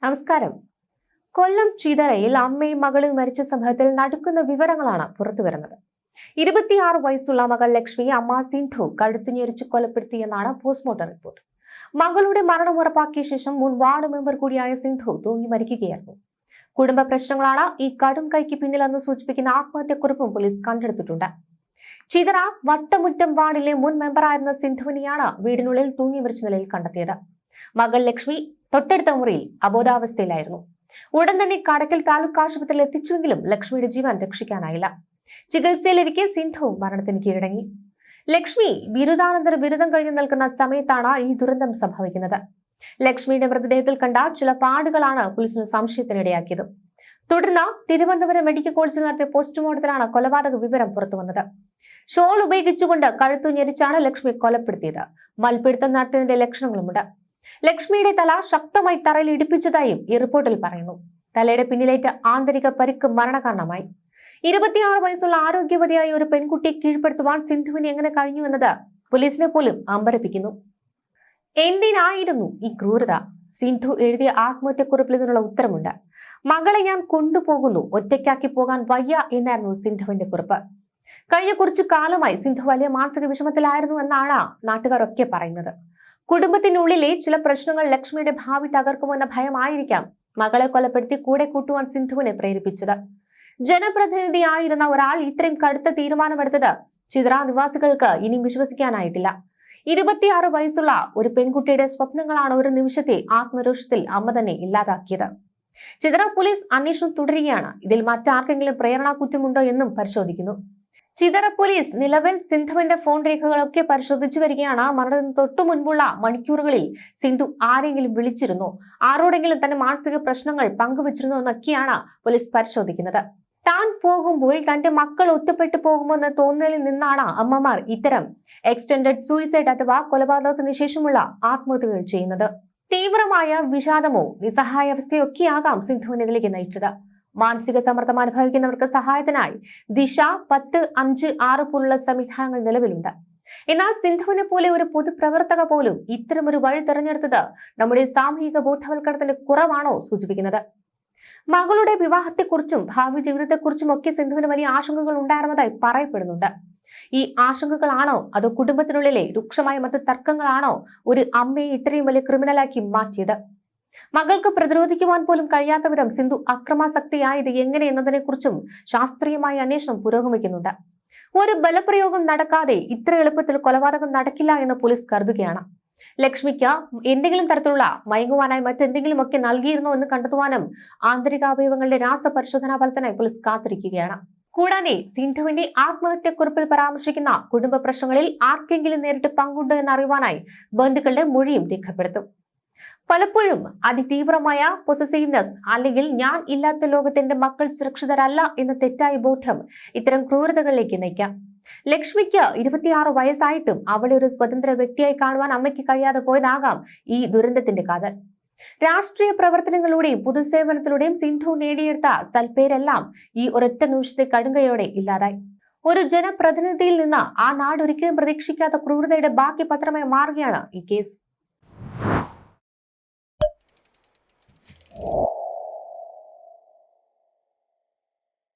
നമസ്കാരം. കൊല്ലം ചിതറയിൽ അമ്മയും മകളും മരിച്ച സംഭവത്തിൽ നടുക്കുന്ന വിവരങ്ങളാണ് പുറത്തുവരുന്നത്. 26 വയസ്സുള്ള മകൾ ലക്ഷ്മി അമ്മ സിന്ധു കഴുത്തു ഞെരിച്ച് കൊലപ്പെടുത്തിയെന്നാണ് പോസ്റ്റ്മോർട്ടം റിപ്പോർട്ട്. മകളുടെ മരണം ഉറപ്പാക്കിയ ശേഷം മുൻ വാർഡ് മെമ്പർ കൂടിയായ സിന്ധു തൂങ്ങി മരിക്കുകയായിരുന്നു. കുടുംബ പ്രശ്നങ്ങളാണ് ഈ കടും കൈക്ക് പിന്നിലെന്ന് സൂചിപ്പിക്കുന്ന ആത്മഹത്യക്കുറിപ്പും പോലീസ് കണ്ടെടുത്തിട്ടുണ്ട്. ചിതറ വട്ടമുറ്റം വാർഡിലെ മുൻ മെമ്പറായിരുന്ന സിന്ധുവിനെയാണ് വീടിനുള്ളിൽ തൂങ്ങി മരിച്ച നിലയിൽ കണ്ടെത്തിയത്. മകൾ ലക്ഷ്മി തൊട്ടടുത്ത മുറിയിൽ അബോധാവസ്ഥയിലായിരുന്നു. ഉടൻ തന്നെ കടക്കൽ താലൂക്ക് ആശുപത്രിയിൽ എത്തിച്ചുവെങ്കിലും ലക്ഷ്മിയുടെ ജീവൻ രക്ഷിക്കാനായില്ല. ചികിത്സയിലിരിക്കെ സിന്ധുവും മരണത്തിന് കീഴടങ്ങി. ലക്ഷ്മി ബിരുദാനന്തര ബിരുദം കഴിഞ്ഞു നിൽക്കുന്ന സമയത്താണ് ഈ ദുരന്തം സംഭവിക്കുന്നത്. ലക്ഷ്മിയുടെ മൃതദേഹത്തിൽ കണ്ട ചില പാടുകളാണ് പോലീസിന് സംശയത്തിനിടയാക്കിയത്. തുടർന്ന് തിരുവനന്തപുരം മെഡിക്കൽ കോളേജിൽ നടത്തിയ പോസ്റ്റ്മോർട്ടത്തിലാണ് കൊലപാതക വിവരം പുറത്തുവന്നത്. ഷോൾ ഉപയോഗിച്ചുകൊണ്ട് കഴുത്തു ഞെരിച്ചാണ് ലക്ഷ്മി കൊലപ്പെടുത്തിയത്. മൽപിടുത്തം നടത്തിയതിന്റെ ലക്ഷണങ്ങളുമുണ്ട്. ലക്ഷ്മിയുടെ തല ശക്തമായി തറയിൽ ഇടിപ്പിച്ചതായും ഈ റിപ്പോർട്ടിൽ പറയുന്നു. തലയുടെ പിന്നിലേറ്റ ആന്തരിക പരിക്ക് മരണകാരണമായി. 26 വയസ്സുള്ള ആരോഗ്യവതിയായ ഒരു പെൺകുട്ടിയെ കീഴ്പ്പെടുത്തുവാൻ സിന്ധുവിന് എങ്ങനെ കഴിഞ്ഞു എന്നത് പോലീസിനെ പോലും അമ്പരപ്പിക്കുന്നു. എന്തിനായിരുന്നു ഈ ക്രൂരത? സിന്ധു എഴുതിയ ആത്മഹത്യക്കുറിപ്പിൽ ഇതിനുള്ള ഉത്തരമുണ്ട്. മകളെ ഞാൻ കൊണ്ടുപോകുന്നു, ഒറ്റയ്ക്കാക്കി പോകാൻ വയ്യ എന്നായിരുന്നു സിന്ധുവിന്റെ കുറിപ്പ്. കഴിഞ്ഞ കുറച്ചു കാലമായി സിന്ധു വലിയ മാനസിക വിഷമത്തിലായിരുന്നു എന്നാണ് നാട്ടുകാരൊക്കെ പറയുന്നത്. കുടുംബത്തിനുള്ളിലെ ചില പ്രശ്നങ്ങൾ ലക്ഷ്മിയുടെ ഭാവി തകർക്കുമെന്ന ഭയമായിരിക്കാം മകളെ കൊലപ്പെടുത്തി കൂടെ കൂട്ടുവാൻ സിന്ധുവിനെ പ്രേരിപ്പിച്ചത്. ജനപ്രതിനിധിയായിരുന്ന ഒരാൾ ഇത്രയും കടുത്ത തീരുമാനമെടുത്തത് ചിതറ നിവാസികൾക്ക് ഇനിയും വിശ്വസിക്കാനായിട്ടില്ല. 26 വയസ്സുള്ള ഒരു പെൺകുട്ടിയുടെ സ്വപ്നങ്ങളാണ് ഒരു നിമിഷത്തെ ആത്മരോഷത്തിൽ അമ്മ തന്നെ ഇല്ലാതാക്കിയത്. ചിതറ പോലീസ് അന്വേഷണം തുടരുകയാണ്. ഇതിൽ മറ്റാർക്കെങ്കിലും പ്രേരണാ കുറ്റമുണ്ടോ എന്നും പരിശോധിക്കുന്നു. ചിതറ പോലീസ് നിലവിൽ സിന്ധുവിന്റെ ഫോൺ രേഖകളൊക്കെ പരിശോധിച്ചു വരികയാണ്. മരണത്തിന് തൊട്ടു മുൻപുള്ള മണിക്കൂറുകളിൽ സിന്ധു ആരെങ്കിലും വിളിച്ചിരുന്നോ, ആരോടെങ്കിലും തന്റെ മാനസിക പ്രശ്നങ്ങൾ പങ്കുവച്ചിരുന്നോ എന്നൊക്കെയാണ് പോലീസ് പരിശോധിക്കുന്നത്. താൻ പോകുമ്പോൾ തന്റെ മക്കൾ ഒറ്റപ്പെട്ടു പോകുമെന്ന തോന്നലിൽ നിന്നാണ് അമ്മമാർ ഇത്തരം എക്സ്റ്റെൻഡഡ് സൂയിസൈഡ് അഥവാ കൊലപാതകത്തിന് ശേഷമുള്ള ആത്മഹത്യകൾ ചെയ്യുന്നത്. തീവ്രമായ വിഷാദമോ നിസ്സഹായാവസ്ഥയൊക്കെയാകാം സിന്ധുവിനെ ഇതിലേക്ക് നയിച്ചത്. മാനസിക സമ്മർദ്ദം അനുഭവിക്കുന്നവർക്ക് സഹായത്തിനായി ദിശ 1056 പോലുള്ള സംവിധാനങ്ങൾ നിലവിലുണ്ട്. എന്നാൽ സിന്ധുവിനെ പോലെ ഒരു പൊതുപ്രവർത്തക പോലും ഇത്തരമൊരു വഴി തെരഞ്ഞെടുത്തത് നമ്മുടെ സാമൂഹിക ബോധവൽക്കരണത്തിന്റെ കുറവാണോ സൂചിപ്പിക്കുന്നത്? മകളുടെ വിവാഹത്തെക്കുറിച്ചും ഭാവി ജീവിതത്തെക്കുറിച്ചും ഒക്കെ സിന്ധുവിന് വലിയ ആശങ്കകൾ ഉണ്ടായിരുന്നതായി പറയപ്പെടുന്നുണ്ട്. ഈ ആശങ്കകളാണോ അതോ കുടുംബത്തിനുള്ളിലെ രൂക്ഷമായ മറ്റു തർക്കങ്ങളാണോ ഒരു അമ്മയെ ഇത്രയും വലിയ ക്രിമിനലാക്കി മാറ്റിയത്? മകൾക്ക് പ്രതിരോധിക്കുവാൻ പോലും കഴിയാത്ത വിധം സിന്ധു അക്രമാസക്തിയായത് എങ്ങനെ എന്നതിനെ കുറിച്ചും ശാസ്ത്രീയമായ അന്വേഷണം പുരോഗമിക്കുന്നുണ്ട്. ഒരു ബലപ്രയോഗം നടക്കാതെ ഇത്ര എളുപ്പത്തിൽ കൊലപാതകം നടക്കില്ല എന്ന് പോലീസ് കരുതുകയാണ്. ലക്ഷ്മിക്ക് എന്തെങ്കിലും തരത്തിലുള്ള മയങ്ങുവാനായി മറ്റെന്തെങ്കിലും ഒക്കെ നൽകിയിരുന്നോ എന്ന് കണ്ടെത്തുവാനും ആന്തരികാവയവങ്ങളുടെ രാസപരിശോധനാ ഫലത്തിനായി പോലീസ് കാത്തിരിക്കുകയാണ്. കൂടാതെ സിന്ധുവിന്റെ ആത്മഹത്യക്കുറിപ്പിൽ പരാമർശിക്കുന്ന കുടുംബ പ്രശ്നങ്ങളിൽ ആർക്കെങ്കിലും നേരിട്ട് പങ്കുണ്ടോ എന്നറിയുവാനായി ബന്ധുക്കളുടെ മൊഴിയും രേഖപ്പെടുത്തും. പലപ്പോഴും അതിതീവ്രമായ പൊസസീവ്നെസ് അല്ലെങ്കിൽ ഞാൻ ഇല്ലാത്ത ലോകത്തിന്റെ മക്കൾ സുരക്ഷിതരല്ല എന്ന തെറ്റായ ബോധ്യം ഇത്തരം ക്രൂരതകളിലേക്ക് നയിക്കാം. ലക്ഷ്മിക്ക് 26 വയസ്സായിട്ടും അവളെ ഒരു സ്വതന്ത്ര വ്യക്തിയായി കാണുവാൻ അമ്മയ്ക്ക് കഴിയാതെ പോയതാകാം ഈ ദുരന്തത്തിന്റെ കാതൽ. രാഷ്ട്രീയ പ്രവർത്തനങ്ങളിലൂടെയും പൊതുസേവനത്തിലൂടെയും സിന്ധു നേടിയെടുത്ത സൽപ്പേരെല്ലാം ഈ ഒരൊറ്റ നിമിഷത്തെ കടുങ്കയോടെ ഇല്ലാതായി. ഒരു ജനപ്രതിനിധിയിൽ നിന്ന് ആ നാട് ഒരിക്കലും പ്രതീക്ഷിക്കാത്ത ക്രൂരതയുടെ ബാക്കി പത്രമായി മാറുകയാണ് ഈ കേസ്.